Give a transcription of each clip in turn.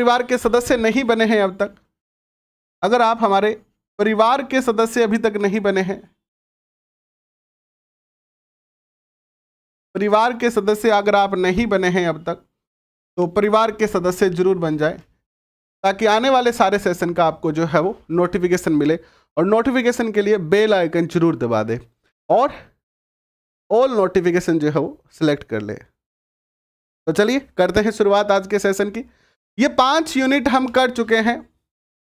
परिवार के सदस्य नहीं बने हैं अब तक, अगर आप हमारे परिवार के सदस्य अभी तक नहीं बने हैं, परिवार के सदस्य अगर आप नहीं बने हैं अब तक, तो परिवार के सदस्य जरूर बन जाए, ताकि आने वाले सारे सेशन का आपको जो है वो नोटिफिकेशन मिले। और नोटिफिकेशन के लिए बेल आइकन जरूर दबा दे और ऑल नोटिफिकेशन जो है वो सिलेक्ट कर ले। तो चलिए करते हैं शुरुआत आज के सेशन की। ये 5 यूनिट हम कर चुके हैं,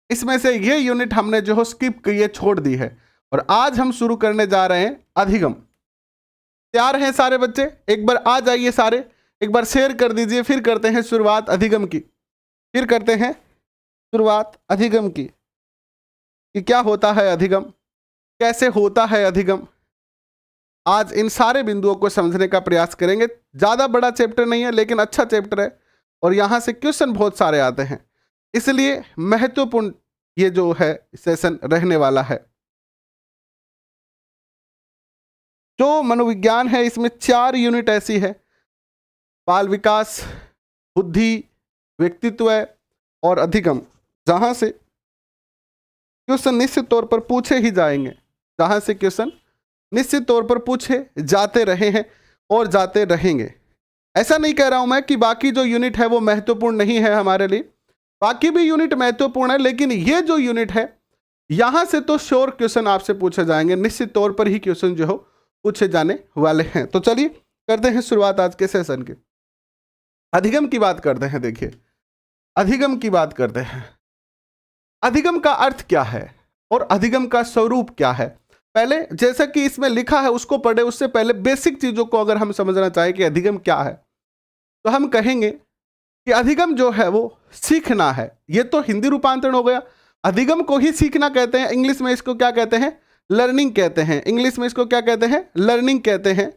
इसमें से ये यूनिट हमने जो है स्किप की, छोड़ दी है, और आज हम शुरू करने जा रहे हैं अधिगम। तैयार हैं सारे बच्चे? एक बार आ जाइए सारे, एक बार शेयर कर दीजिए। फिर करते हैं शुरुआत अधिगम की, फिर करते हैं शुरुआत अधिगम की कि क्या होता है अधिगम, कैसे होता है अधिगम। आज इन सारे बिंदुओं को समझने का प्रयास करेंगे। ज़्यादा बड़ा चैप्टर नहीं है, लेकिन अच्छा चैप्टर है और यहाँ से क्वेश्चन बहुत सारे आते हैं, इसलिए महत्वपूर्ण ये जो है सेशन रहने वाला है। जो मनोविज्ञान है इसमें 4 यूनिट ऐसी है, बाल विकास, बुद्धि, व्यक्तित्व और अधिगम, जहाँ से क्वेश्चन निश्चित तौर पर पूछे ही जाएंगे, जहाँ से क्वेश्चन निश्चित तौर पर पूछे जाते रहे हैं और जाते रहेंगे। ऐसा नहीं कह रहा हूं मैं कि बाकी जो यूनिट है वो महत्वपूर्ण नहीं है हमारे लिए, बाकी भी यूनिट महत्वपूर्ण है, लेकिन ये जो यूनिट है यहाँ से तो श्योर क्वेश्चन आपसे पूछे जाएंगे, निश्चित तौर पर ही क्वेश्चन जो हो पूछे जाने वाले हैं। तो चलिए करते हैं शुरुआत आज के सेशन की। अधिगम की बात करते हैं। देखिए अधिगम की बात करते हैं। अधिगम का अर्थ क्या है और अधिगम का स्वरूप क्या है, पहले जैसा कि इसमें लिखा है उसको पढ़े, उससे पहले बेसिक चीजों को अगर हम समझना चाहें कि अधिगम क्या है, तो हम कहेंगे कि अधिगम जो है वो सीखना है। ये तो हिंदी रूपांतरण हो गया। अधिगम को ही सीखना कहते हैं, इंग्लिश में इसको क्या कहते हैं, लर्निंग कहते हैं। इंग्लिश में इसको क्या कहते हैं, लर्निंग कहते हैं।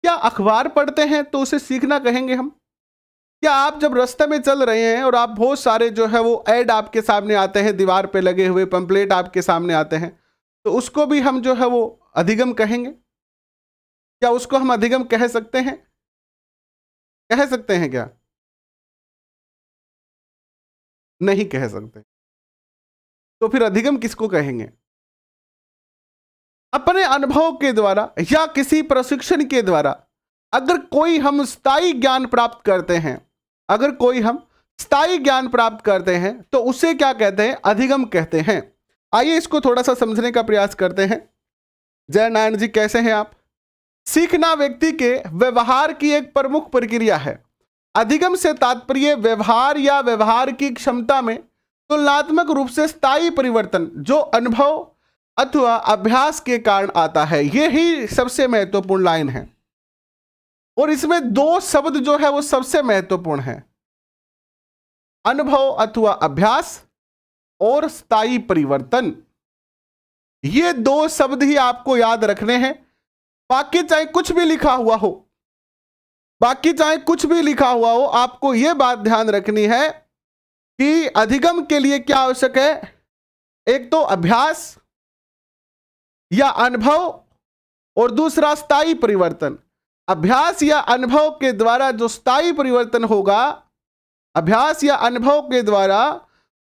क्या अखबार पढ़ते हैं तो उसे सीखना कहेंगे हम? क्या आप जब रास्ते में चल रहे हैं और आप बहुत सारे जो है वो ऐड आपके सामने आते हैं, दीवार पे लगे हुए पंपलेट आपके सामने आते हैं, तो उसको भी हम जो है वो अधिगम कहेंगे? क्या उसको हम अधिगम कह सकते हैं? कह सकते हैं क्या? नहीं कह सकते। तो फिर अधिगम किसको कहेंगे? अपने अनुभव के द्वारा या किसी प्रशिक्षण के द्वारा अगर कोई हम स्थायी ज्ञान प्राप्त करते हैं, अगर कोई हम स्थायी ज्ञान प्राप्त करते हैं तो उसे क्या कहते हैं, अधिगम कहते हैं। आइए इसको थोड़ा सा समझने का प्रयास करते हैं। जय नारायण जी, कैसे हैं आप? सीखना व्यक्ति के व्यवहार की एक प्रमुख प्रक्रिया है। अधिगम से तात्पर्य व्यवहार या व्यवहार की क्षमता में तुलनात्मक रूप से स्थायी परिवर्तन जो अनुभव अथवा अभ्यास के कारण आता है। यह ही सबसे महत्वपूर्ण लाइन है और इसमें 2 शब्द जो है वो सबसे महत्वपूर्ण है, अनुभव अथवा अभ्यास और स्थायी परिवर्तन। ये 2 शब्द ही आपको याद रखने हैं। बाकी चाहे कुछ भी लिखा हुआ हो, बाकी चाहे कुछ भी लिखा हुआ हो, आपको यह बात ध्यान रखनी है कि अधिगम के लिए क्या आवश्यक है, एक तो अभ्यास या अनुभव और दूसरा स्थायी परिवर्तन। अभ्यास या अनुभव के द्वारा जो स्थायी परिवर्तन होगा, अभ्यास या अनुभव के द्वारा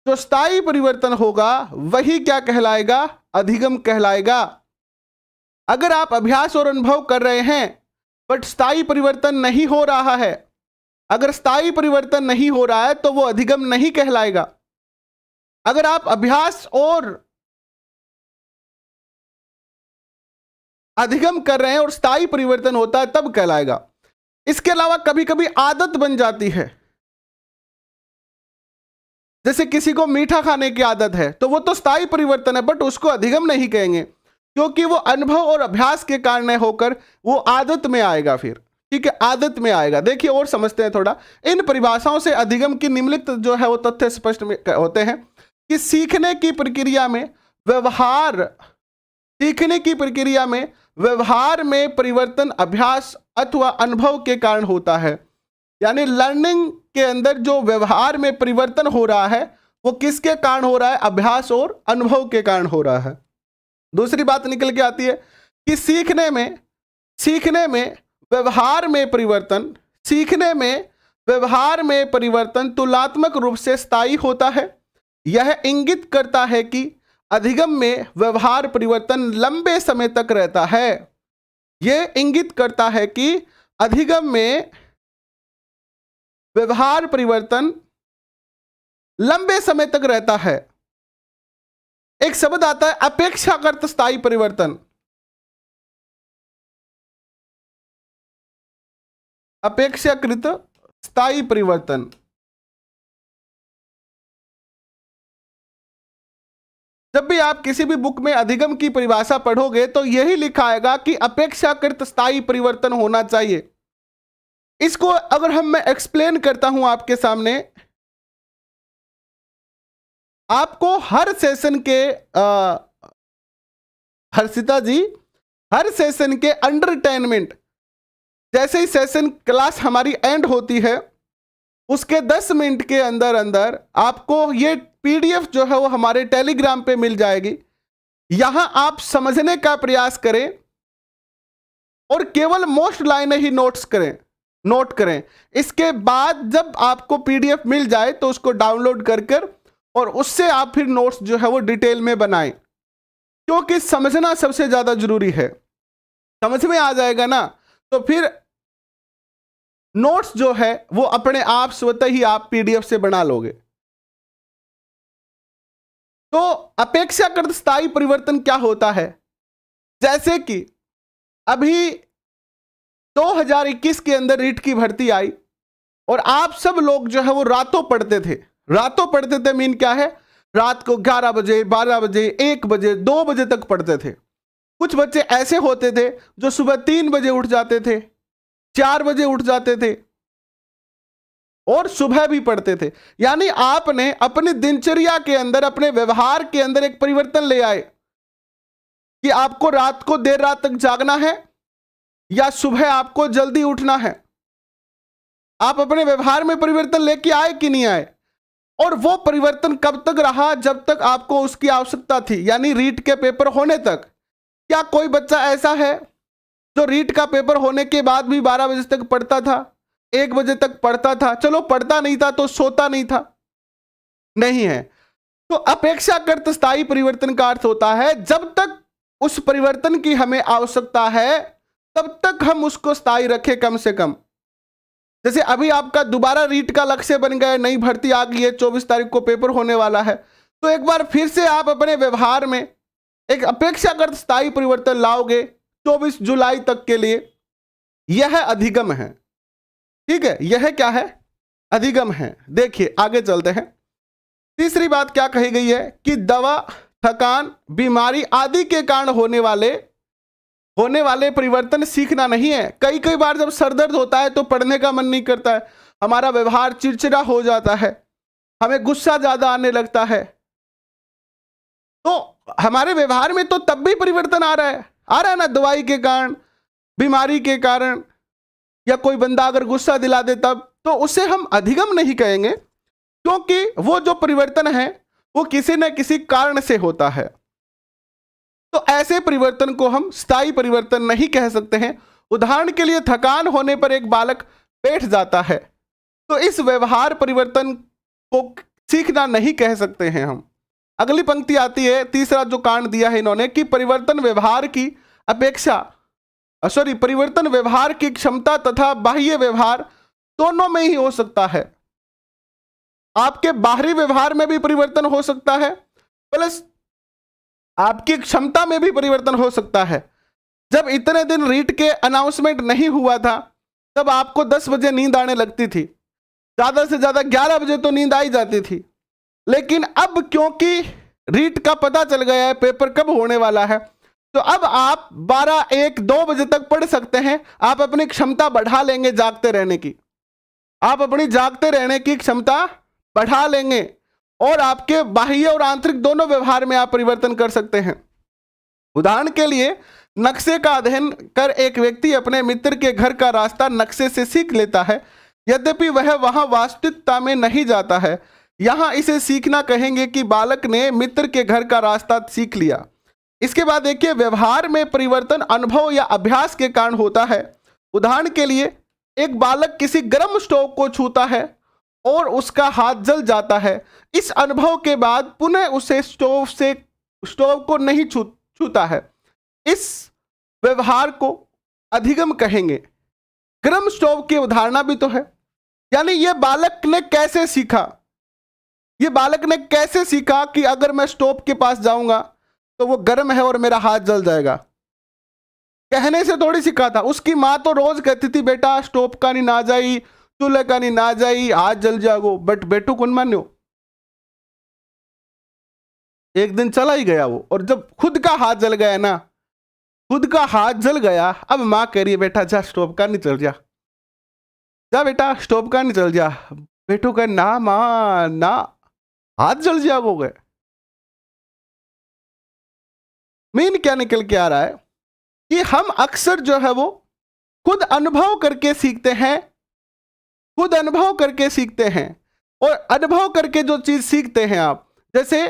जो स्थायी परिवर्तन होगा वही क्या कहलाएगा, अधिगम कहलाएगा। अगर आप अभ्यास और अनुभव कर रहे हैं बट स्थायी परिवर्तन नहीं हो रहा है, अगर स्थायी परिवर्तन नहीं हो रहा है तो वो अधिगम नहीं कहलाएगा। अगर आप अभ्यास और अधिगम कर रहे हैं और स्थायी परिवर्तन होता है तब कहलाएगा। इसके अलावा कभी कभी आदत बन जाती है, जैसे किसी को मीठा खाने की आदत है तो वो तो स्थायी परिवर्तन है, बट उसको अधिगम नहीं कहेंगे क्योंकि वो अनुभव और अभ्यास के कारण होकर वो आदत में आएगा। फिर ठीक है, आदत में आएगा। देखिए और समझते हैं थोड़ा। इन परिभाषाओं से अधिगम की निम्नलिखित जो है वो तथ्य स्पष्ट होते हैं कि सीखने की प्रक्रिया में व्यवहार में परिवर्तन अभ्यास अथवा अनुभव के कारण होता है। यानी लर्निंग के अंदर जो व्यवहार में परिवर्तन हो रहा है वो किसके कारण हो रहा है, अभ्यास और अनुभव के कारण हो रहा है। दूसरी बात निकल के आती है कि सीखने में सीखने में व्यवहार में परिवर्तन, सीखने में व्यवहार में परिवर्तन तुलनात्मक रूप से स्थायी होता है। यह इंगित करता है कि अधिगम में व्यवहार परिवर्तन लंबे समय तक रहता है। यह इंगित करता है कि अधिगम में व्यवहार परिवर्तन लंबे समय तक रहता है। एक शब्द आता है अपेक्षाकृत स्थायी परिवर्तन। अपेक्षाकृत स्थायी परिवर्तन, जब भी आप किसी भी बुक में अधिगम की परिभाषा पढ़ोगे तो यही लिखा आएगा कि अपेक्षाकृत स्थायी परिवर्तन होना चाहिए। इसको अगर मैं एक्सप्लेन करता हूं आपके सामने, आपको हर सेशन के हर्षिता जी, हर सेशन के अंडर 10 मिनट, जैसे ही सेशन क्लास हमारी एंड होती है उसके 10 मिनट के अंदर अंदर आपको ये पीडीएफ जो है वो हमारे टेलीग्राम पे मिल जाएगी। यहां आप समझने का प्रयास करें और केवल मोस्ट लाइनें ही नोट करें। इसके बाद जब आपको पीडीएफ मिल जाए तो उसको डाउनलोड कर और उससे आप फिर नोट्स जो है वो डिटेल में बनाएं, क्योंकि समझना सबसे ज्यादा जरूरी है। समझ में आ जाएगा ना तो फिर नोट्स जो है वो अपने आप स्वतः ही आप पीडीएफ से बना लोगे। तो अपेक्षाकृत स्थायी परिवर्तन क्या होता है? जैसे कि अभी 2021 के अंदर रीट की भर्ती आई और आप सब लोग जो है वो रातों पढ़ते थे। मीन क्या है? रात को 11 बजे, 12 बजे, 1 बजे, 2 बजे तक पढ़ते थे। कुछ बच्चे ऐसे होते थे जो सुबह 3 बजे उठ जाते थे, 4 बजे उठ जाते थे और सुबह भी पढ़ते थे। यानी आपने अपनी दिनचर्या के अंदर, अपने व्यवहार के अंदर एक परिवर्तन ले आए कि आपको रात को देर रात तक जागना है या सुबह आपको जल्दी उठना है। आप अपने व्यवहार में परिवर्तन लेके आए कि नहीं आए? और वो परिवर्तन कब तक रहा? जब तक आपको उसकी आवश्यकता थी, यानी रीट के पेपर होने तक। क्या कोई बच्चा ऐसा है जो रीट का पेपर होने के बाद भी 12 बजे तक पढ़ता था, 1 बजे तक पढ़ता था? चलो पढ़ता नहीं था तो सोता नहीं था? नहीं है। तो अपेक्षाकृत स्थायी परिवर्तन का अर्थ होता है जब तक उस परिवर्तन की हमें आवश्यकता है तब तक हम उसको स्थायी रखें कम से कम। जैसे अभी आपका दोबारा रीट का लक्ष्य बन गया, नई भर्ती आ गई है, 24 तारीख को पेपर होने वाला है, तो एक बार फिर से आप अपने व्यवहार में एक अपेक्षाकृत स्थायी परिवर्तन लाओगे 24 जुलाई तक के लिए। यह अधिगम है। ठीक है, यह क्या है? अधिगम है। देखिए आगे चलते हैं। तीसरी बात क्या कही गई है कि दवा, थकान, बीमारी आदि के कारण होने वाले परिवर्तन सीखना नहीं है। कई बार जब सर दर्द होता है तो पढ़ने का मन नहीं करता है, हमारा व्यवहार चिड़चिड़ा हो जाता है, हमें गुस्सा ज्यादा आने लगता है। तो हमारे व्यवहार में तो तब भी परिवर्तन आ रहा है ना, दवाई के कारण, बीमारी के कारण, या कोई बंदा अगर गुस्सा दिला दे तब, तो उसे हम अधिगम नहीं कहेंगे, क्योंकि वो जो परिवर्तन है वो किसी न किसी कारण से होता है। तो ऐसे परिवर्तन को हम स्थायी परिवर्तन नहीं कह सकते हैं। उदाहरण के लिए थकान होने पर एक बालक बैठ जाता है, तो इस व्यवहार परिवर्तन को सीखना नहीं कह सकते हैं हम। अगली पंक्ति आती है, तीसरा जो कांड दिया है इन्होंने कि परिवर्तन व्यवहार की क्षमता तथा बाह्य व्यवहार दोनों में ही हो सकता है। आपके बाहरी व्यवहार में भी परिवर्तन हो सकता है, प्लस आपकी क्षमता में भी परिवर्तन हो सकता है। जब इतने दिन रीट के अनाउंसमेंट नहीं हुआ था तब आपको 10 बजे नींद आने लगती थी, ज्यादा से ज्यादा 11 बजे तो नींद आई जाती थी। लेकिन अब क्योंकि रीट का पता चल गया है पेपर कब होने वाला है, तो अब आप 12, 1, 2 बजे तक पढ़ सकते हैं। आप अपनी क्षमता बढ़ा लेंगे जागते रहने की, आप अपनी जागते रहने की क्षमता बढ़ा लेंगे और आपके बाह्य और आंतरिक दोनों व्यवहार में आप परिवर्तन कर सकते हैं। उदाहरण के लिए, नक्शे का अध्ययन कर एक व्यक्ति अपने मित्र के घर का रास्ता नक्शे से सीख लेता है, यद्यपि वह वहां वास्तविकता में नहीं जाता है। यहां इसे सीखना कहेंगे कि बालक ने मित्र के घर का रास्ता सीख लिया। इसके बाद देखिए, व्यवहार में परिवर्तन अनुभव या अभ्यास के कारण होता है। उदाहरण के लिए, एक बालक किसी गर्म स्टोव को छूता है और उसका हाथ जल जाता है। इस अनुभव के बाद पुनः उसे स्टोव को नहीं छूता है। इस व्यवहार को अधिगम कहेंगे। गर्म स्टोव की उदाहरण भी तो है, यानी ये बालक ने कैसे सीखा, ये बालक ने कैसे सीखा कि अगर मैं स्टोव के पास जाऊंगा तो वो गर्म है और मेरा हाथ जल जाएगा। कहने से थोड़ी सीखा था। उसकी माँ तो रोज कहती थी, बेटा स्टोव का नहीं ना जाई, चूल्हे का नहीं ना जाई, हाथ जल जाओ। बट बेटू कौन मान्यो, एक दिन चला ही गया वो। और जब खुद का हाथ जल गया ना, खुद का हाथ जल गया, अब माँ कह रही है बेटा जा स्टोव का नहीं चल जा, जा बेटा स्टोव का नहीं चल जा। बेटू कह ना माँ ना, हाथ जल जाओगे। मीन क्या निकल के आ रहा है कि हम अक्सर जो है वो खुद अनुभव करके सीखते हैं, खुद अनुभव करके सीखते हैं। और अनुभव करके जो चीज सीखते हैं आप, जैसे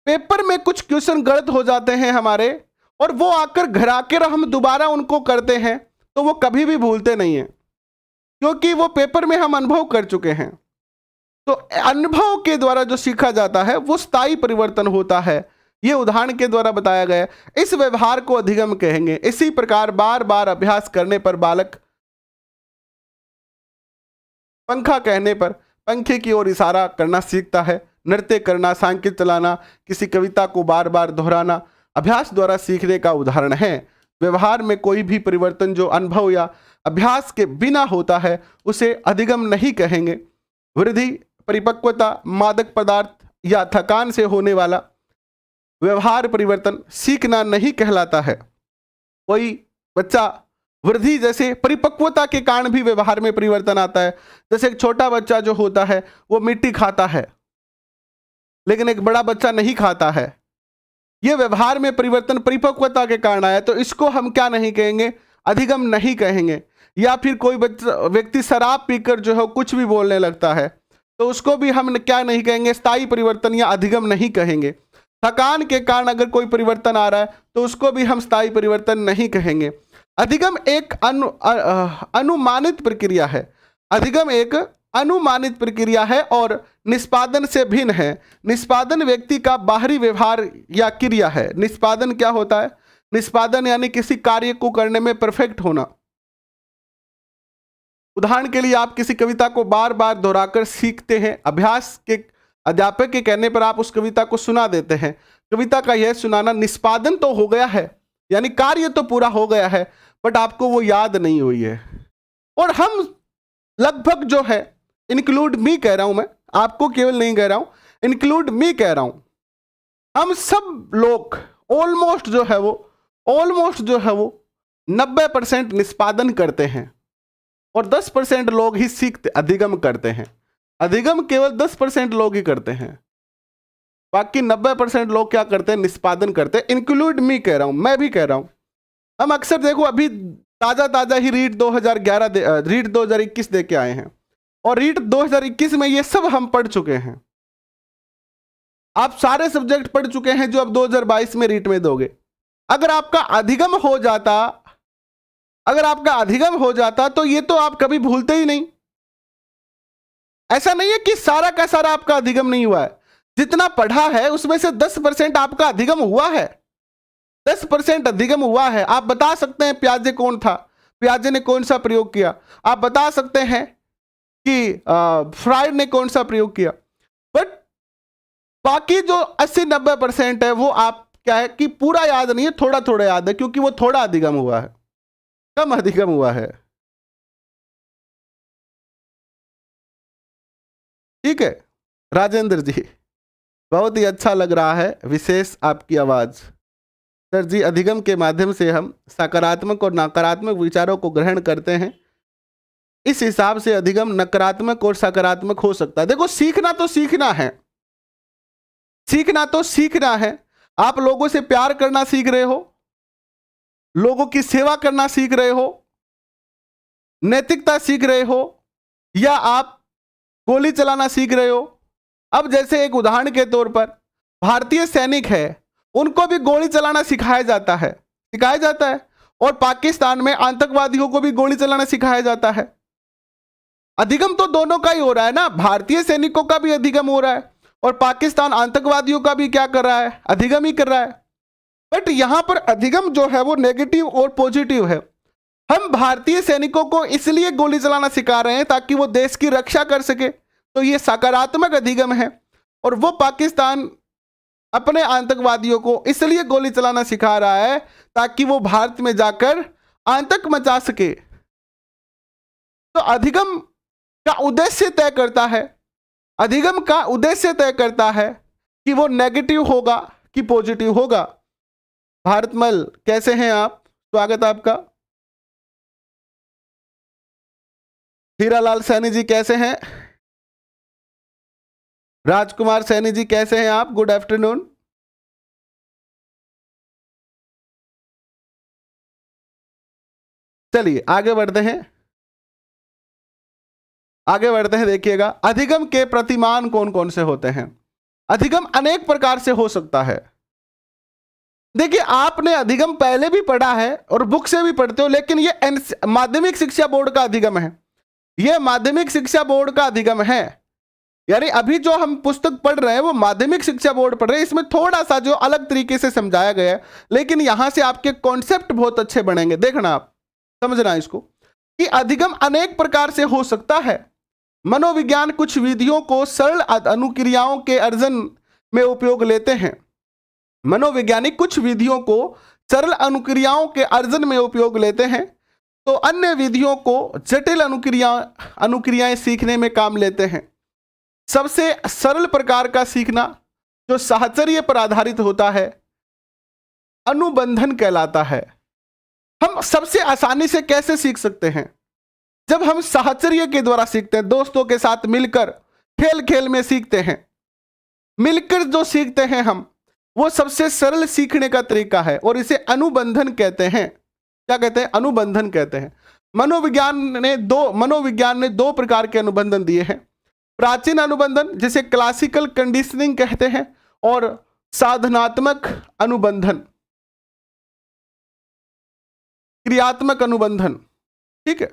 पेपर में कुछ क्वेश्चन गलत हो जाते हैं हमारे, और वो आकर घर आकर हम दोबारा उनको करते हैं, तो वो कभी भी भूलते नहीं हैं, क्योंकि वो पेपर में हम अनुभव कर चुके हैं। तो अनुभव के द्वारा जो सीखा जाता है वो स्थायी परिवर्तन होता है। ये उदाहरण के द्वारा बताया गया। इस व्यवहार को अधिगम कहेंगे। इसी प्रकार बार बार अभ्यास करने पर बालक पंखा कहने पर पंखे की ओर इशारा करना सीखता है। नृत्य करना, साइकिल चलाना, किसी कविता को बार बार दोहराना अभ्यास द्वारा सीखने का उदाहरण है। व्यवहार में कोई भी परिवर्तन जो अनुभव या अभ्यास के बिना होता है उसे अधिगम नहीं कहेंगे। वृद्धि, परिपक्वता, मादक पदार्थ या थकान से होने वाला व्यवहार परिवर्तन सीखना नहीं कहलाता है। कोई बच्चा वृद्धि जैसे परिपक्वता के कारण भी व्यवहार में परिवर्तन आता है। जैसे एक छोटा बच्चा जो होता है वो मिट्टी खाता है, लेकिन एक बड़ा बच्चा नहीं खाता है। यह व्यवहार में परिवर्तन परिपक्वता के कारण आया, तो इसको हम क्या नहीं कहेंगे, अधिगम नहीं कहेंगे। या फिर कोई व्यक्ति शराब पीकर जो है कुछ भी बोलने लगता है, तो उसको भी हम क्या नहीं कहेंगे, स्थायी परिवर्तन या अधिगम नहीं कहेंगे। थकान के कारण अगर कोई परिवर्तन आ रहा है तो उसको भी हम स्थायी परिवर्तन नहीं कहेंगे। अधिगम एक अनुमानित प्रक्रिया है। अधिगम एक अनुमानित प्रक्रिया है और निष्पादन से भिन्न है। निष्पादन व्यक्ति का बाहरी व्यवहार या क्रिया है। निष्पादन क्या होता है? निष्पादन यानी किसी कार्य को करने में परफेक्ट होना। उदाहरण के लिए आप किसी कविता को बार बार दोहराकर सीखते हैं। अभ्यास के अध्यापक के कहने पर आप उस कविता को सुना देते हैं। कविता का यह सुनाना निष्पादन तो हो गया है, यानी कार्य तो पूरा हो गया है, बट आपको वो याद नहीं हुई है। और हम लगभग जो है, इंक्लूड मी कह रहा हूं मैं, आपको केवल नहीं कह रहा हूं, इंक्लूड मी कह रहा हूं, हम सब लोग ऑलमोस्ट जो है वो 90% निष्पादन करते हैं और 10% लोग ही सीखते, अधिगम करते हैं। अधिगम केवल 10% लोग ही करते हैं, बाकी 90% लोग क्या करते हैं, निष्पादन करते हैं। इंक्लूड मी कह रहा हूं, मैं भी कह रहा हूं। हम अक्सर देखो, अभी ताजा ही रीट 2021 दे के आए हैं, और रीट 2021 में ये सब हम पढ़ चुके हैं। आप सारे सब्जेक्ट पढ़ चुके हैं जो अब 2022 में रीट में दोगे। अगर आपका अधिगम हो जाता तो ये तो आप कभी भूलते ही नहीं। ऐसा नहीं है कि सारा का सारा आपका अधिगम नहीं हुआ है। जितना पढ़ा है उसमें से 10% आपका अधिगम हुआ है। 10% अधिगम हुआ है। आप बता सकते हैं पियाजे कौन था, पियाजे ने कौन सा प्रयोग किया। आप बता सकते हैं कि फ्राइड ने कौन सा प्रयोग किया। बट बाकी जो 80-90% है वो आप क्या है कि पूरा याद नहीं है, थोड़ा थोड़ा याद है, क्योंकि वो थोड़ा अधिगम हुआ है, कम अधिगम हुआ है। ठीक है राजेंद्र जी, बहुत ही अच्छा लग रहा है, विशेष आपकी आवाज। सर जी, अधिगम के माध्यम से हम सकारात्मक और नकारात्मक विचारों को ग्रहण करते हैं। इस हिसाब से अधिगम नकारात्मक और सकारात्मक हो सकता है। देखो, सीखना तो सीखना है। आप लोगों से प्यार करना सीख रहे हो, लोगों की सेवा करना सीख रहे हो, नैतिकता सीख रहे हो, या आप गोली चलाना सीख रहे हो। अब जैसे एक उदाहरण के तौर पर भारतीय सैनिक है उनको भी गोली चलाना सिखाया जाता है, और पाकिस्तान में आतंकवादियों को भी गोली चलाना सिखाया जाता है। अधिगम तो दोनों का ही हो रहा है ना, भारतीय सैनिकों का भी अधिगम हो रहा है और पाकिस्तान आतंकवादियों का भी क्या कर रहा है, अधिगम ही कर रहा है। बट यहां पर अधिगम जो है वो नेगेटिव और पॉजिटिव है। हम भारतीय सैनिकों को इसलिए गोली चलाना सिखा रहे हैं ताकि वो देश की रक्षा कर सके, तो ये सकारात्मक अधिगम है। और वो पाकिस्तान अपने आतंकवादियों को इसलिए गोली चलाना सिखा रहा है ताकि वो भारत में जाकर आतंक मचा सके। तो अधिगम का उद्देश्य तय करता है, अधिगम का उद्देश्य तय करता है कि वो नेगेटिव होगा कि पॉजिटिव होगा। भारतमल कैसे हैं आप, स्वागत है आपका। हीरालाल सैनी जी कैसे हैं, राजकुमार सैनी जी कैसे हैं आप, गुड आफ्टरनून। चलिए आगे बढ़ते हैं, देखिएगा अधिगम के प्रतिमान कौन कौन से होते हैं। अधिगम अनेक प्रकार से हो सकता है। देखिए आपने अधिगम पहले भी पढ़ा है और बुक से भी पढ़ते हो, लेकिन ये माध्यमिक शिक्षा बोर्ड का अधिगम है, ये माध्यमिक शिक्षा बोर्ड का अधिगम है। यानी अभी जो हम पुस्तक पढ़ रहे हैं वो माध्यमिक शिक्षा बोर्ड पढ़ रहे हैं, इसमें थोड़ा सा जो अलग तरीके से समझाया गया है, लेकिन यहां से आपके कॉन्सेप्ट बहुत अच्छे बनेंगे। देखना आप, समझना इसको कि अधिगम अनेक प्रकार से हो सकता है। मनोविज्ञान कुछ विधियों को सरल अनुक्रियाओं के अर्जन में उपयोग लेते हैं। मनोवैज्ञानिक कुछ विधियों को सरल अनुक्रियाओं के अर्जन में उपयोग लेते हैं, तो अन्य विधियों को जटिल अनुक्रियाएं सीखने में काम लेते हैं। सबसे सरल प्रकार का सीखना जो साहचर्य पर आधारित होता है अनुबंधन कहलाता है। हम सबसे आसानी से कैसे सीख सकते हैं, जब हम साहचर्य के द्वारा सीखते हैं, दोस्तों के साथ मिलकर खेल खेल में सीखते हैं, मिलकर जो सीखते हैं हम, वो सबसे सरल सीखने का तरीका है और इसे अनुबंधन कहते हैं। क्या कहते हैं, अनुबंधन कहते हैं। मनोविज्ञान ने दो प्रकार के अनुबंधन दिए हैं, प्राचीन अनुबंधन जिसे क्लासिकल कंडीशनिंग कहते हैं, और साधनात्मक अनुबंधन, क्रियात्मक अनुबंधन। ठीक है,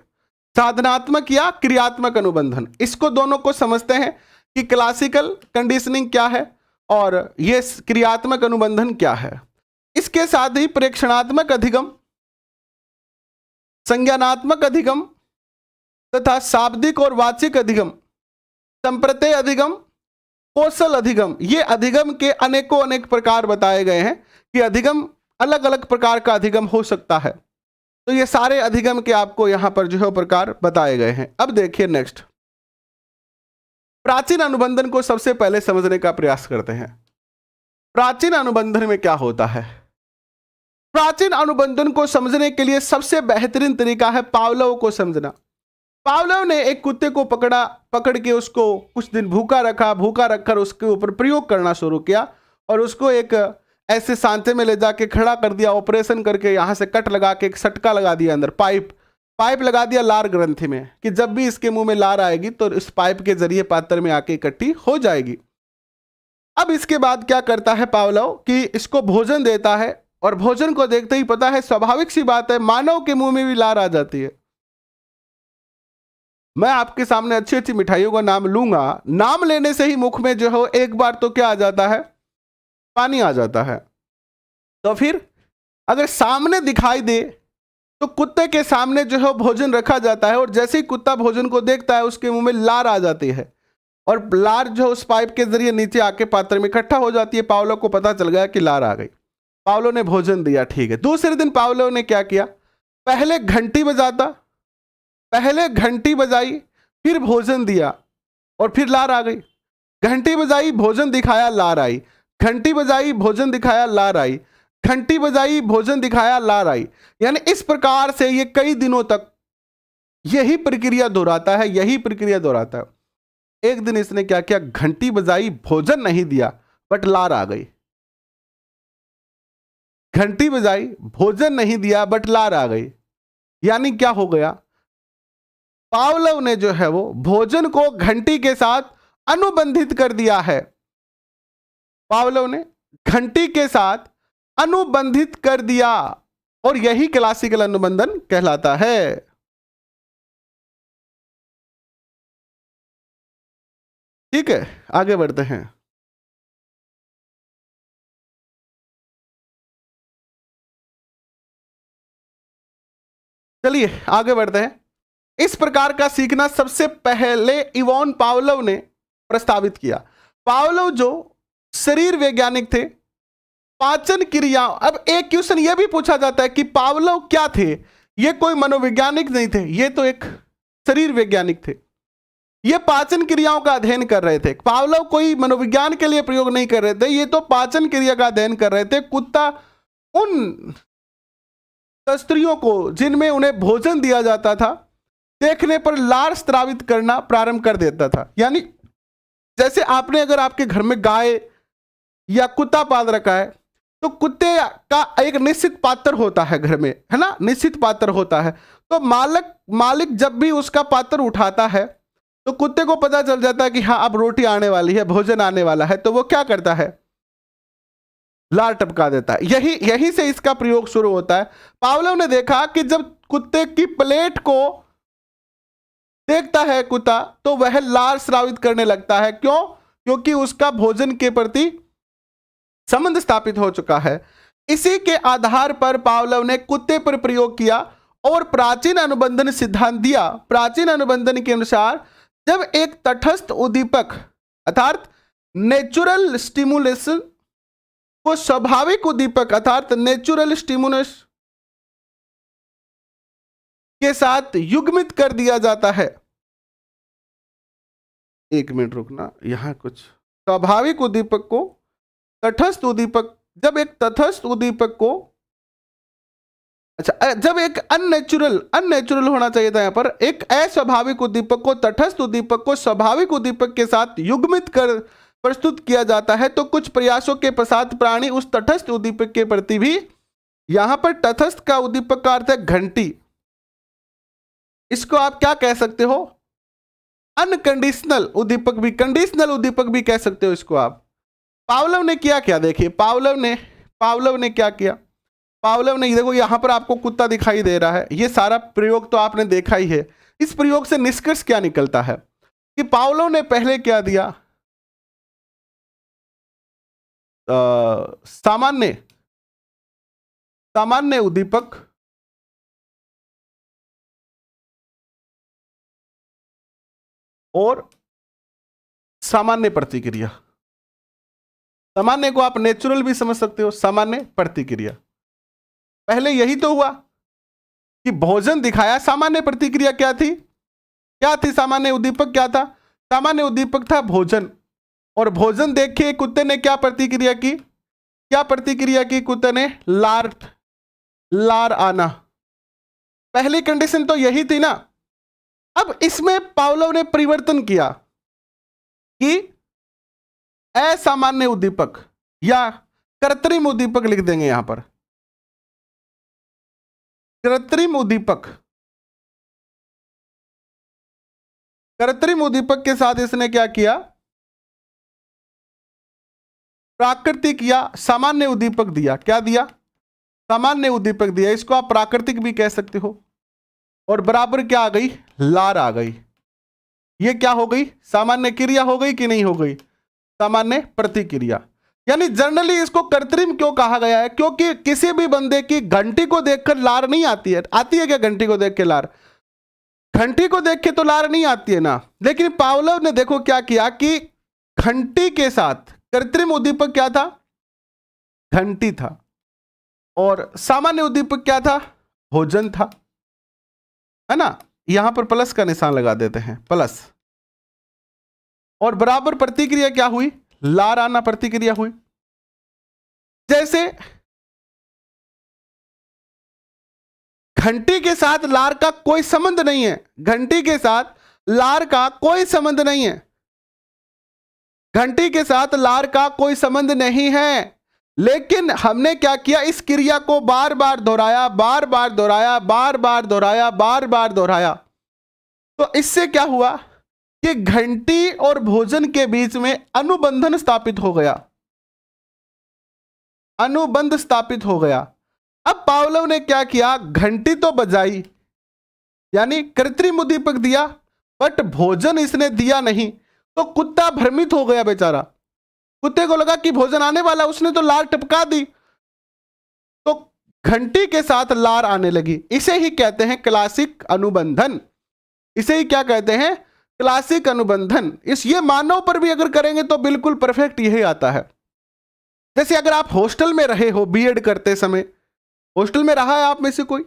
साधनात्मक या क्रियात्मक अनुबंधन, इसको दोनों को समझते हैं कि क्लासिकल कंडीशनिंग क्या है और ये क्रियात्मक अनुबंधन क्या है। इसके साथ ही प्रेक्षणात्मक अधिगम, संज्ञानात्मक अधिगम तथा शाब्दिक और वाचिक अधिगम, संप्रत्यय अधिगम, कौशल अधिगम, ये अधिगम के अनेक प्रकार बताए गए हैं कि अधिगम अलग अलग प्रकार का अधिगम हो सकता है। तो ये सारे अधिगम के आपको यहां पर जो है प्रकार बताए गए हैं। अब देखिए नेक्स्ट, प्राचीन अनुबंधन को सबसे पहले समझने का प्रयास करते हैं। प्राचीन अनुबंधन में क्या होता है? प्राचीन अनुबंधन को समझने के लिए सबसे बेहतरीन तरीका है पावलोव को समझना। पावलोव ने एक कुत्ते को पकड़ के उसको कुछ दिन भूखा रखकर उसके ऊपर प्रयोग करना शुरू किया और उसको एक ऐसे सांचे में ले जाके खड़ा कर दिया, ऑपरेशन करके यहाँ से कट लगा के एक सटका लगा दिया, अंदर पाइप लगा दिया लार ग्रंथि में, कि जब भी इसके मुंह में लार आएगी तो इस पाइप के जरिए पात्र में आके इकट्ठी हो जाएगी। अब इसके बाद क्या करता है पावलोव कि इसको भोजन देता है और भोजन को देखते ही पता है, स्वाभाविक सी बात है, मानव के मुंह में भी लार आ जाती है। मैं आपके सामने अच्छी अच्छी मिठाइयों का नाम लूंगा, नाम लेने से ही मुख में जो हो एक बार तो क्या आ जाता है, पानी आ जाता है। तो फिर अगर सामने दिखाई दे तो कुत्ते के सामने जो है भोजन रखा जाता है और जैसे ही कुत्ता भोजन को देखता है उसके मुंह में लार आ जाती है और लार जो उस पाइप के जरिए नीचे आके पात्र में इकट्ठा हो जाती है। पावलोव को पता चल गया कि लार आ गई। पावलोव ने भोजन दिया, ठीक है। दूसरे दिन पावलोव ने क्या किया, पहले घंटी बजाई, फिर भोजन दिया और फिर लार आ गई। घंटी बजाई, भोजन दिखाया, लार आई। घंटी बजाई, भोजन दिखाया, लार आई। घंटी बजाई, भोजन दिखाया, लार आई। यानी इस प्रकार से ये कई दिनों तक यही प्रक्रिया दोहराता है। एक दिन इसने क्या किया, घंटी बजाई, भोजन नहीं दिया, बट लार आ गई। घंटी बजाई, भोजन नहीं दिया, बट लार आ गई। यानी क्या हो गया, पावलोव ने जो है वो भोजन को घंटी के साथ अनुबंधित कर दिया है। पावलोव ने घंटी के साथ अनुबंधित कर दिया, और यही क्लासिकल अनुबंधन कहलाता है। ठीक है, आगे बढ़ते हैं। चलिए आगे बढ़ते हैं। इस प्रकार का सीखना सबसे पहले इवान पावलोव ने प्रस्तावित किया। पावलोव जो शरीर वैज्ञानिक थे, पाचन क्रिया, अब एक क्वेश्चन यह भी पूछा जाता है कि पावलोव क्या थे? ये कोई मनोवैज्ञानिक नहीं थे, ये तो एक शरीर वैज्ञानिक थे। ये पाचन क्रियाओं का अध्ययन कर रहे थे। पावलोव कोई मनोविज्ञान के लिए प्रयोग नहीं कर रहे थे, ये तो पाचन क्रिया का अध्ययन कर रहे थे। कुत्ता उन तस्त्रियों को जिनमें उन्हें भोजन दिया जाता था, देखने पर लार स्रावित करना प्रारंभ कर देता था। यानी जैसे आपने अगर आपके घर में गाय या कुत्ता पाल रखा है, तो कुत्ते का एक निश्चित पात्र होता है घर में, है ना, निश्चित पात्र होता है। तो मालिक जब भी उसका पात्र उठाता है, तो कुत्ते को पता चल जाता है कि हाँ अब रोटी आने वाली है, भोजन आने वाला है, तो वो क्या करता है? लार टपका देता है। यही से इसका प्रयोग शुरू होता है। पावलोव ने देखा कि जब कुत्ते की प्लेट को देखता है कुत्ता, तो वह लार स्रावित करने लगता है। क्यों? क्योंकि उसका भोजन के प्रति संबंध स्थापित हो चुका है। इसी के आधार पर पावलोव ने कुत्ते पर प्रयोग किया और प्राचीन अनुबंधन सिद्धांत दिया। प्राचीन अनुबंधन के अनुसार जब एक तटस्थ उद्दीपक अर्थात नेचुरल स्टिमुलेशन को स्वाभाविक उद्दीपक अर्थात नेचुरल स्टिमुलस के साथ युग्मित कर दिया जाता है। एक मिनट रुकना, यहां कुछ स्वाभाविक उद्दीपक को तटस्थ उद्दीपक, जब एक तटस्थ उद्दीपक को, अच्छा जब एक अननेचुरल होना चाहिए था, यहां पर एक अस्वाभाविक उद्दीपक को तटस्थ उद्दीपक को स्वाभाविक उद्दीपक के साथ युग्मित कर प्रस्तुत किया जाता है, तो कुछ प्रयासों के पश्चात प्राणी उस तटस्थ उद्दीपक के प्रति भी, यहां पर तटस्थ का उद्दीपक का अर्थ है घंटी, इसको आप क्या कह सकते हो? अनकंडीशनल उद्दीपक भी, कंडीशनल उद्दीपक भी कह सकते हो इसको आप। पावलोव ने किया क्या? देखिए पावलोव ने क्या किया। पावलोव ने, देखो यहां पर आपको कुत्ता दिखाई दे रहा है, ये सारा प्रयोग तो आपने देखा ही है। इस प्रयोग से निष्कर्ष क्या निकलता है कि पावलोव ने पहले क्या दिया? सामान्य उद्दीपक और सामान्य प्रतिक्रिया। सामान्य को आप नेचुरल भी समझ सकते हो, सामान्य प्रतिक्रिया। पहले यही तो हुआ कि भोजन दिखाया, सामान्य प्रतिक्रिया क्या थी? सामान्य उद्दीपक क्या था? सामान्य उद्दीपक था भोजन, और भोजन देख के कुत्ते ने क्या प्रतिक्रिया की? कुत्ते ने लार आना। पहली कंडीशन तो यही थी ना। अब इसमें पावलोव ने परिवर्तन किया कि असामान्य उद्दीपक या कृत्रिम उद्दीपक लिख देंगे यहां पर, कृत्रिम उद्दीपक के साथ इसने क्या किया? प्राकृतिक या सामान्य उद्दीपक दिया। क्या दिया? सामान्य उद्दीपक दिया। इसको आप प्राकृतिक भी कह सकते हो। और बराबर क्या आ गई? लार आ गई। ये क्या हो गई? सामान्य क्रिया हो गई कि नहीं हो गई? सामान्य प्रतिक्रिया। यानी जनरली इसको कृत्रिम क्यों कहा गया है? क्योंकि किसी भी बंदे की घंटी को देखकर लार नहीं आती है। आती है क्या घंटी को देख के लार? घंटी को देख के तो लार नहीं आती है ना। लेकिन पावलोव ने देखो क्या किया कि घंटी के साथ कृत्रिम उद्दीपक क्या था? घंटी था। और सामान्य उद्दीपक क्या था? भोजन था, है ना। यहां पर प्लस का निशान लगा देते हैं, प्लस। और बराबर प्रतिक्रिया क्या हुई? लार आना प्रतिक्रिया हुई। जैसे घंटी के साथ लार का कोई संबंध नहीं है, घंटी के साथ लार का कोई संबंध नहीं है, घंटी के साथ लार का कोई संबंध नहीं है। लेकिन हमने क्या किया? इस क्रिया को बार बार दोहराया, बार बार दोहराया, बार बार दोहराया, बार बार दोहराया। तो इससे क्या हुआ कि घंटी और भोजन के बीच में अनुबंधन स्थापित हो गया। अनुबंध स्थापित हो गया। अब पावलोव ने क्या किया, घंटी तो बजाई, यानी कृत्रिम उद्दीपक दिया, बट भोजन इसने दिया नहीं। तो कुत्ता भ्रमित हो गया बेचारा, कुत्ते को लगा कि भोजन आने वाला, उसने तो लार टपका दी, तो घंटी के साथ लार आने लगी। इसे ही कहते हैं क्लासिक अनुबंधन। इसे ही क्या कहते हैं, क्लासिक अनुबंधन। ये मानव पर भी अगर करेंगे तो बिल्कुल परफेक्ट यही आता है। जैसे अगर आप हॉस्टल में रहे हो बीएड करते समय, हॉस्टल में रहा है आप में से कोई?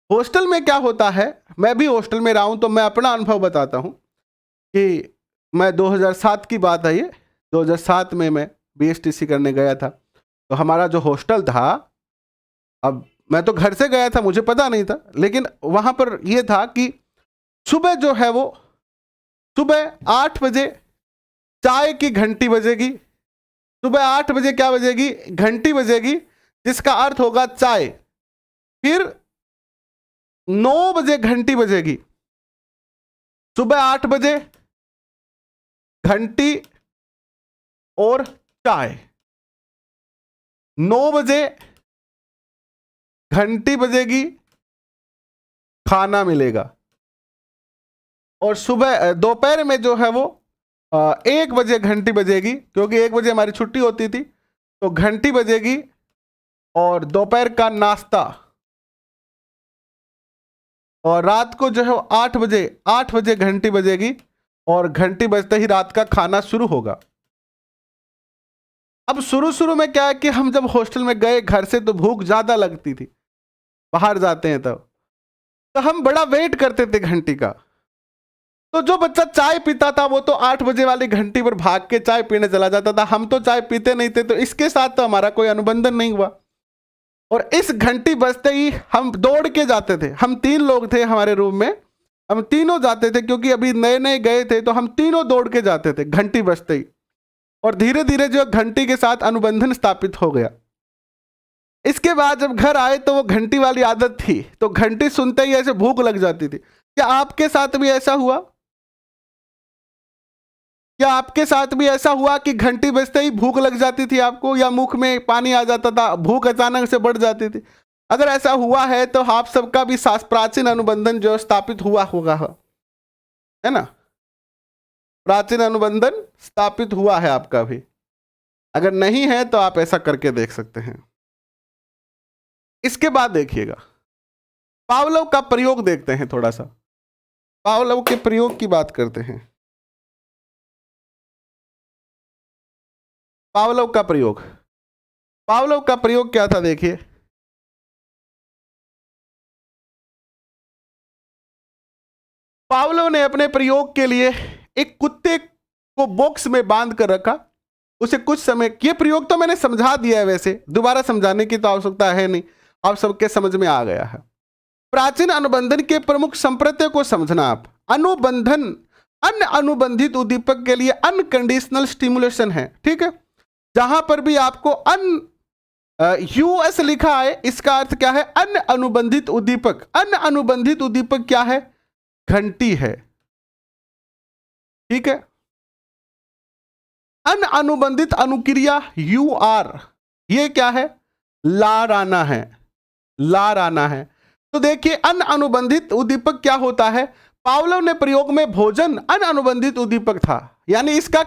हॉस्टल में क्या होता है, मैं भी हॉस्टल में रहा हूं तो मैं अपना अनुभव बताता हूं कि मैं 2007 की बात है ये, 2007 में मैं बीएसटीसी करने गया था। तो हमारा जो हॉस्टल था, अब मैं तो घर से गया था, मुझे पता नहीं था, लेकिन वहां पर यह था कि सुबह जो है वो सुबह 8 बजे चाय की घंटी बजेगी। सुबह 8 बजे क्या बजेगी, घंटी बजेगी, जिसका अर्थ होगा चाय। फिर 9 बजे घंटी बजेगी, सुबह 8 बजे घंटी और चाय, 9 बजे घंटी बजेगी, खाना मिलेगा, और सुबह दोपहर में जो है वो 1 बजे घंटी बजेगी, क्योंकि 1 बजे हमारी छुट्टी होती थी, तो घंटी बजेगी और दोपहर का नाश्ता, और रात को जो है 8 बजे घंटी बजेगी, और घंटी बजते ही रात का खाना शुरू होगा। अब शुरू में क्या है कि हम जब हॉस्टल में गए घर से तो भूख ज्यादा लगती थी, बाहर जाते हैं तो हम बड़ा वेट करते थे घंटी का। तो जो बच्चा चाय पीता था वो तो 8 बजे वाली घंटी पर भाग के चाय पीने चला जाता था, हम तो चाय पीते नहीं थे, तो इसके साथ तो हमारा कोई अनुबंधन नहीं हुआ। और इस घंटी बजते ही हम दौड़ के जाते थे, हम 3 लोग थे हमारे रूम में, हम तीनों जाते थे, क्योंकि अभी नए नए गए थे, तो हम तीनों दौड़ के जाते थे घंटी बजते ही। और धीरे धीरे जो घंटी के साथ अनुबंधन स्थापित हो गया। इसके बाद जब घर आए तो वो घंटी वाली आदत थी, तो घंटी सुनते ही ऐसे भूख लग जाती थी। क्या आपके साथ भी ऐसा हुआ? क्या आपके साथ भी ऐसा हुआ कि घंटी बजते ही भूख लग जाती थी आपको, या मुख में पानी आ जाता था, भूख अचानक से बढ़ जाती थी? अगर ऐसा हुआ है तो आप सबका भी प्राचीन अनुबंधन जो स्थापित हुआ होगा, है ना? प्राचीन अनुबंधन स्थापित हुआ है आपका भी। अगर नहीं है तो आप ऐसा करके देख सकते हैं। इसके बाद देखिएगा, पावलोव का प्रयोग देखते हैं थोड़ा सा। पावलोव के प्रयोग की बात करते हैं। पावलोव का प्रयोग, पावलोव का प्रयोग क्या था देखिए। पावलोव ने अपने प्रयोग के लिए एक कुत्ते को बॉक्स में बांध कर रखा, उसे कुछ समय, ये प्रयोग तो मैंने समझा दिया है, वैसे दोबारा समझाने की तो आवश्यकता है नहीं, आप सबके समझ में आ गया है। प्राचीन अनुबंधन के प्रमुख संप्रत्यय को समझना आप। अनुबंधन अन्य अनुबंधित उद्दीपक के लिए अनकंडीशनल स्टिमुलेशन है, ठीक है? जहां पर भी आपको यूएस लिखा है, इसका अर्थ क्या है? अन्य अनुबंधित उद्दीपक। अन्य अनुबंधित उद्दीपक क्या है? घंटी है, ठीक है? अन अनुबंधित अनुक्रिया यू आर, ये क्या है? लार आना है, लार आना है। तो देखिए अन अनुबंधित उद्दीपक क्या होता है? पावलोव ने प्रयोग में भोजन अन अनुबंधित उद्दीपक था, यानी इसका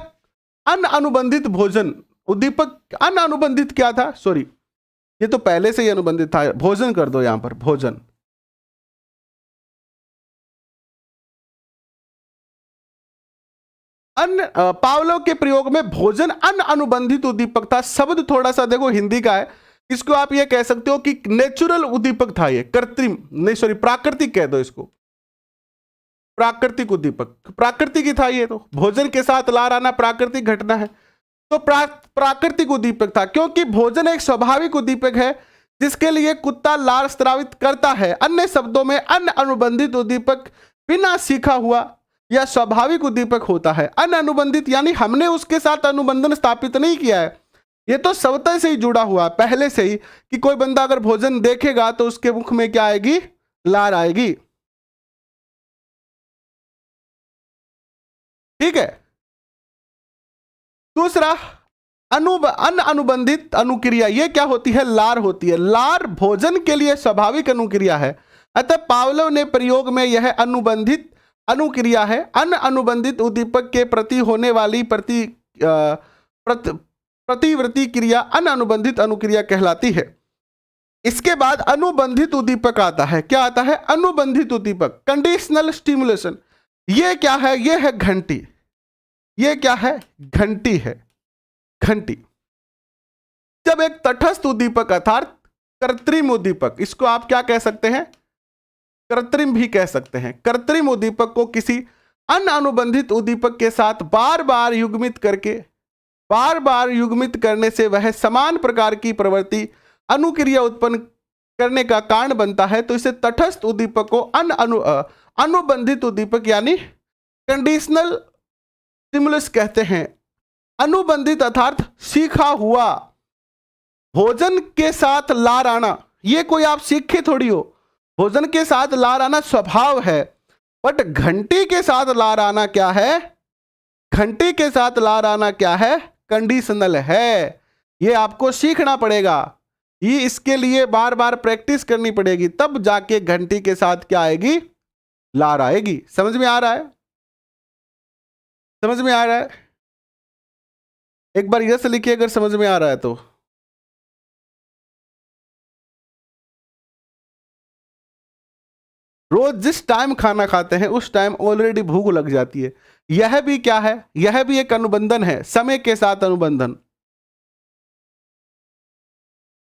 अन अनुबंधित भोजन उद्दीपक, अन अनुबंधित क्या था, सॉरी ये तो पहले से ही अनुबंधित था, भोजन कर दो यहां पर, भोजन। पावलोव के प्रयोग में भोजन अन अनुबंधित उद्दीपक था। शब्द थोड़ा सा देखो हिंदी का है, इसको आप ये कह सकते हो कि नेचुरल उद्दीपक था, ये कृत्रिम नहीं, सॉरी प्राकृतिक कह दो इसको, प्राकृतिक उद्दीपक, प्राकृतिक ही था ये। तो भोजन के साथ लार आना प्राकृतिक घटना है, तो प्राकृतिक उद्दीपक था, क्योंकि भोजन एक स्वाभाविक उद्दीपक है जिसके लिए कुत्ता लार स्रावित करता है। अन्य शब्दों में अन्य अनुबंधित उद्दीपक बिना सीखा हुआ या स्वाभाविक उद्दीपक होता है। अन अनुबंधित यानी हमने उसके साथ अनुबंधन स्थापित नहीं किया है, ये तो स्वतः से ही जुड़ा हुआ है पहले से ही, कि कोई बंदा अगर भोजन देखेगा तो उसके मुख में क्या आएगी? लार आएगी, ठीक है? दूसरा, अन अनुबंधित अनुक्रिया ये क्या होती है? लार होती है। लार भोजन के लिए स्वाभाविक अनुक्रिया है, अतः पावलोव ने प्रयोग में यह अनुबंधित अनुक्रिया है। अन अनुबंधित उद्दीपक के प्रति होने वाली प्रतिवृत्ति क्रिया अन अनुबंधित अनुक्रिया कहलाती है। इसके बाद अनुबंधित उद्दीपक आता है। क्या आता है? अनुबंधित उद्दीपक, कंडीशनल स्टिमुलेशन। ये क्या है? ये है घंटी। ये क्या है? घंटी है, घंटी। जब एक तटस्थ उद्दीपक अर्थात कृत्रिम उद्दीपक, इसको आप क्या कह सकते हैं? कृत्रिम भी कह सकते हैं। कृत्रिम उद्दीपक को किसी अन्य अनुबंधित उद्दीपक के साथ बार बार युग्मित करने से वह समान प्रकार की प्रवृत्ति अनुक्रिया उत्पन्न करने का कारण बनता है, तो इसे तटस्थ उद्दीपक को अनुबंधित उद्दीपक यानी कंडीशनल स्टिमुलस कहते हैं। अनुबंधित अर्थात सीखा हुआ। भोजन के साथ लार आना, ये कोई आप सीखे थोड़ी हो। भोजन के साथ लार आना स्वभाव है, बट घंटी के साथ लार आना क्या है? घंटी के साथ लार आना क्या है? कंडीशनल है। ये आपको सीखना पड़ेगा, ये इसके लिए बार बार प्रैक्टिस करनी पड़ेगी, तब जाके घंटी के साथ क्या आएगी? लार आएगी। समझ में आ रहा है? समझ में आ रहा है? एक बार यस लिखिए अगर समझ में आ रहा है तो। रोज जिस टाइम खाना खाते हैं उस टाइम ऑलरेडी भूख लग जाती है। यह भी क्या है? यह भी एक अनुबंधन है, समय के साथ अनुबंधन।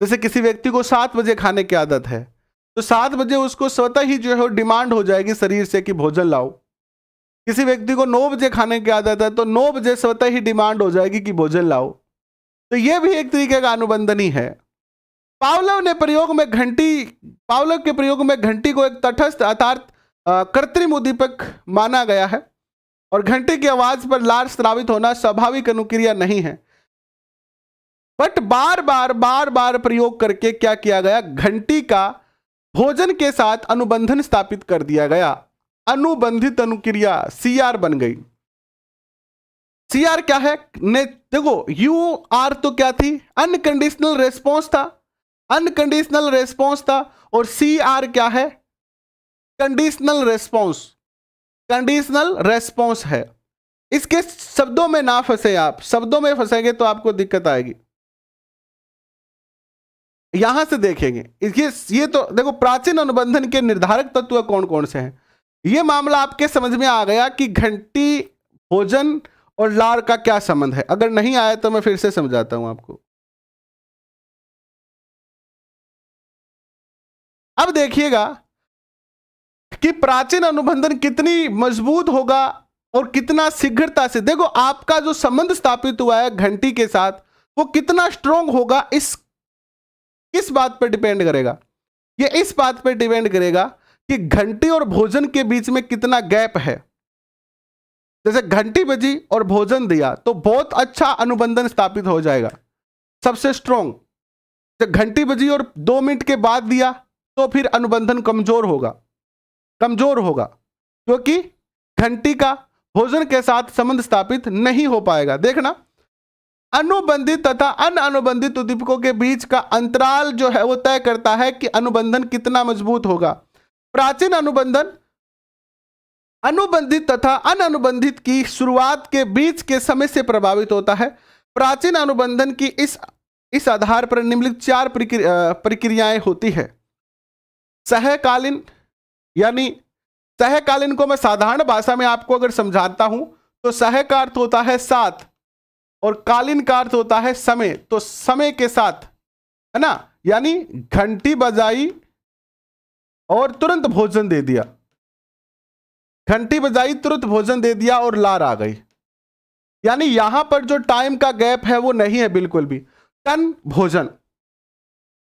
जैसे किसी व्यक्ति को 7 बजे खाने की आदत है, तो 7 बजे उसको स्वतः ही जो है डिमांड हो जाएगी शरीर से कि भोजन लाओ। किसी व्यक्ति को 9 बजे खाने की आदत है, तो 9 बजे स्वतः ही डिमांड हो जाएगी कि भोजन लाओ। तो यह भी एक तरीके का अनुबंधन ही है। पावलोव के प्रयोग में घंटी को एक तटस्थ अर्थात कृत्रिम उद्दीपक माना गया है, और घंटी की आवाज पर लार स्रावित होना स्वाभाविक अनुक्रिया नहीं है। बट बार बार प्रयोग करके क्या किया गया? घंटी का भोजन के साथ अनुबंधन स्थापित कर दिया गया। अनुबंधित अनुक्रिया CR बन गई। CR क्या है? देखो UR तो क्या थी? अनकंडीशनल रेस्पॉन्स था, अनकंडीशनल रेस्पॉन्स था। और CR क्या है? कंडीशनल रेस्पॉन्स, कंडीशनल रेस्पॉन्स है। इसके शब्दों में ना फंसे आप, शब्दों में फंसेंगे तो आपको दिक्कत आएगी। यहां से देखेंगे ये तो देखो प्राचीन अनुबंधन के निर्धारक तत्व कौन कौन से हैं। ये मामला आपके समझ में आ गया कि घंटी, भोजन और लार का क्या संबंध है। अगर नहीं आया तो मैं फिर से समझाता हूं आपको। अब देखिएगा कि प्राचीन अनुबंधन कितनी मजबूत होगा और कितना शीघ्रता से, देखो आपका जो संबंध स्थापित हुआ है घंटी के साथ वो कितना स्ट्रांग होगा, इस बात पर डिपेंड करेगा। ये इस बात पर डिपेंड करेगा कि घंटी और भोजन के बीच में कितना गैप है। जैसे घंटी बजी और भोजन दिया तो बहुत अच्छा अनुबंधन स्थापित हो जाएगा, सबसे स्ट्रांग। जब घंटी बजी और 2 मिनट के बाद दिया तो फिर अनुबंधन कमजोर होगा, क्योंकि घंटी का भोजन के साथ संबंध स्थापित नहीं हो पाएगा। देखना, अनुबंधित तथा अन अनुबंधित उद्दीपकों के बीच का अंतराल जो है वो तय करता है कि अनुबंधन कितना मजबूत होगा। प्राचीन अनुबंधन अनुबंधित तथा अन अनुबंधित की शुरुआत के बीच के समय से प्रभावित होता है। प्राचीन अनुबंधन की इस आधार पर निम्नलिखित 4 प्रक्रियाएं होती है। सहकालीन, यानी सहकालीन को मैं साधारण भाषा में आपको अगर समझाता हूं तो सह का अर्थ होता है साथ और कालीन का अर्थ होता है समय। तो समय के साथ, है ना, यानी घंटी बजाई और तुरंत भोजन दे दिया, घंटी बजाई तुरंत भोजन दे दिया और लार आ गई, यानी यहां पर जो टाइम का गैप है वो नहीं है बिल्कुल भी। टन भोजन,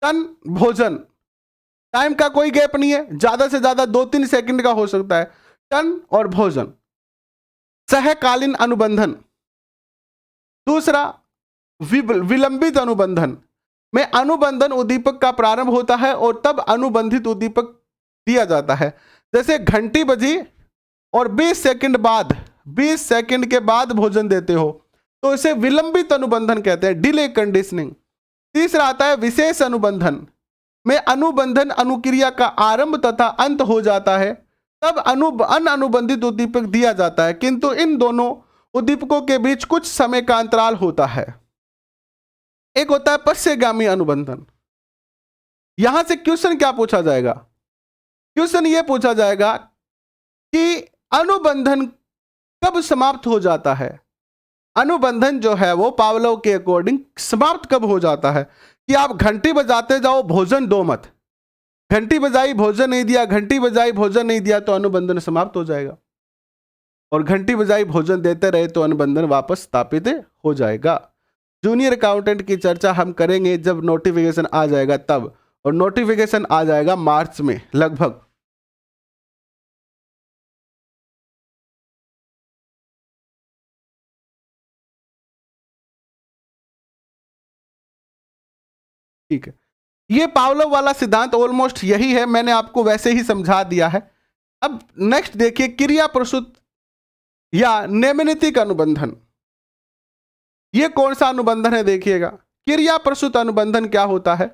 टन भोजन, टाइम का कोई गैप नहीं है, ज्यादा से ज्यादा 2-3 सेकंड का हो सकता है। टन और भोजन। सहकालीन अनुबंधन। दूसरा, विलंबित अनुबंधन में अनुबंधन उद्दीपक का प्रारंभ होता है और तब अनुबंधित उद्दीपक दिया जाता है। जैसे घंटी बजी और 20 सेकंड के बाद भोजन देते हो तो इसे विलंबित अनुबंधन कहते हैं, डिले कंडीशनिंग। तीसरा आता है विशेष अनुबंधन में अनुबंधन अनुक्रिया का आरंभ तथा अंत हो जाता है, तब अनुबंधित उद्दीपक दिया जाता है, किंतु इन दोनों उद्दीपकों के बीच कुछ समय का अंतराल होता है। एक होता है पश्चगामी अनुबंधन। यहां से क्वेश्चन क्या पूछा जाएगा? क्वेश्चन ये पूछा जाएगा कि अनुबंधन कब समाप्त हो जाता है। अनुबंधन जो है वो पावलोव के अकॉर्डिंग समाप्त कब हो जाता है कि आप घंटी बजाते जाओ, भोजन दो मत। घंटी बजाई, भोजन नहीं दिया, घंटी बजाई, भोजन नहीं दिया, तो अनुबंधन समाप्त हो जाएगा। और घंटी बजाई, भोजन देते रहे तो अनुबंधन वापस स्थापित हो जाएगा। जूनियर अकाउंटेंट की चर्चा हम करेंगे जब नोटिफिकेशन आ जाएगा तब, और नोटिफिकेशन आ जाएगा मार्च में लगभग। ठीक है, ये पावलोव वाला सिद्धांत ऑलमोस्ट यही है, मैंने आपको वैसे ही समझा दिया है। अब नेक्स्ट देखिए, क्रिया प्रसूत या निम्नलिखित अनुबंधन। ये कौन सा अनुबंधन है? देखिएगा, क्रिया प्रसूत अनुबंधन क्या होता है,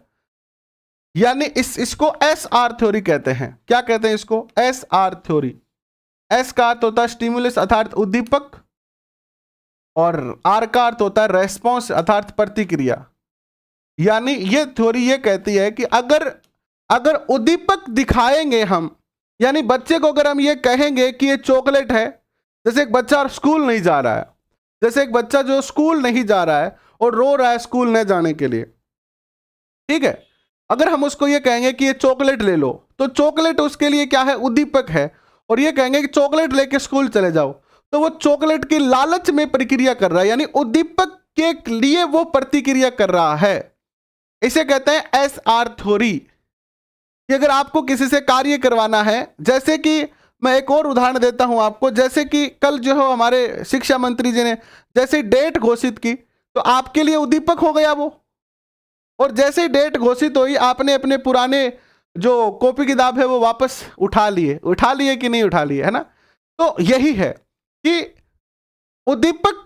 यानी इसको SR थ्योरी कहते हैं। क्या कहते हैं इसको? SR theory. S का अर्थ होता है स्टिमुलस अर्थात उद्दीपक, और R का अर्थ होता है रेस्पॉन्स अर्थात प्रतिक्रिया। यानी ये थ्योरी ये कहती है कि अगर उद्दीपक दिखाएंगे हम, यानी बच्चे को अगर हम ये कहेंगे कि ये चॉकलेट है, जैसे एक बच्चा स्कूल नहीं जा रहा है, जैसे एक बच्चा जो स्कूल नहीं जा रहा है और रो रहा है स्कूल न जाने के लिए, ठीक है, अगर हम उसको ये कहेंगे कि ये चॉकलेट ले लो, तो चॉकलेट उसके लिए क्या है? उद्दीपक है। और ये कहेंगे कि चॉकलेट लेके स्कूल चले जाओ, तो वो चॉकलेट की लालच में प्रतिक्रिया कर रहा है, यानी उद्दीपक के लिए वो प्रतिक्रिया कर रहा है। इसे कहते हैं SR थ्योरी। कि अगर आपको किसी से कार्य करवाना है, जैसे कि मैं एक और उदाहरण देता हूं आपको, जैसे कि कल जो है हमारे शिक्षा मंत्री जी ने जैसे डेट घोषित की, तो आपके लिए उद्दीपक हो गया वो। और जैसे ही डेट घोषित हुई, आपने अपने पुराने जो कॉपी किताब है वो वापस उठा लिए कि नहीं उठा लिए, है ना? तो यही है कि उद्दीपक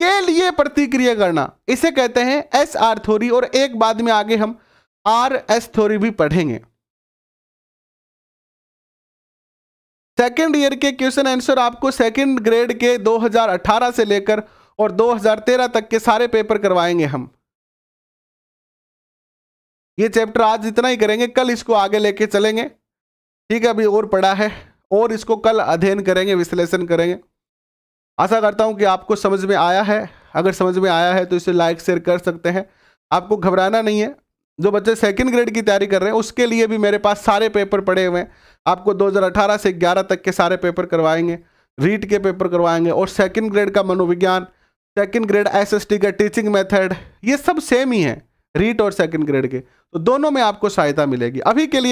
के लिए प्रतिक्रिया करना, इसे कहते हैं SR थ्योरी। और एक बाद में आगे हम RS थ्योरी भी पढ़ेंगे। सेकेंड ईयर के क्वेश्चन आंसर आपको सेकेंड ग्रेड के 2018 से लेकर और 2013 तक के सारे पेपर करवाएंगे हम। ये चैप्टर आज इतना ही करेंगे, कल इसको आगे लेके चलेंगे, ठीक है? अभी और पढ़ा है, और इसको कल अध्ययन करेंगे, विश्लेषण करेंगे। आशा करता हूं कि आपको समझ में आया है। अगर समझ में आया है तो इसे लाइक शेयर कर सकते हैं। आपको घबराना नहीं है। जो बच्चे सेकंड ग्रेड की तैयारी कर रहे हैं उसके लिए भी मेरे पास सारे पेपर पड़े हुए हैं। आपको 2018 से 11 तक के सारे पेपर करवाएंगे, रीट के पेपर करवाएंगे, और सेकंड ग्रेड का मनोविज्ञान, सेकंड ग्रेड SST का टीचिंग मेथड, ये सब सेम ही है, रीट और सेकंड ग्रेड के। तो दोनों में आपको सहायता मिलेगी। अभी के लिए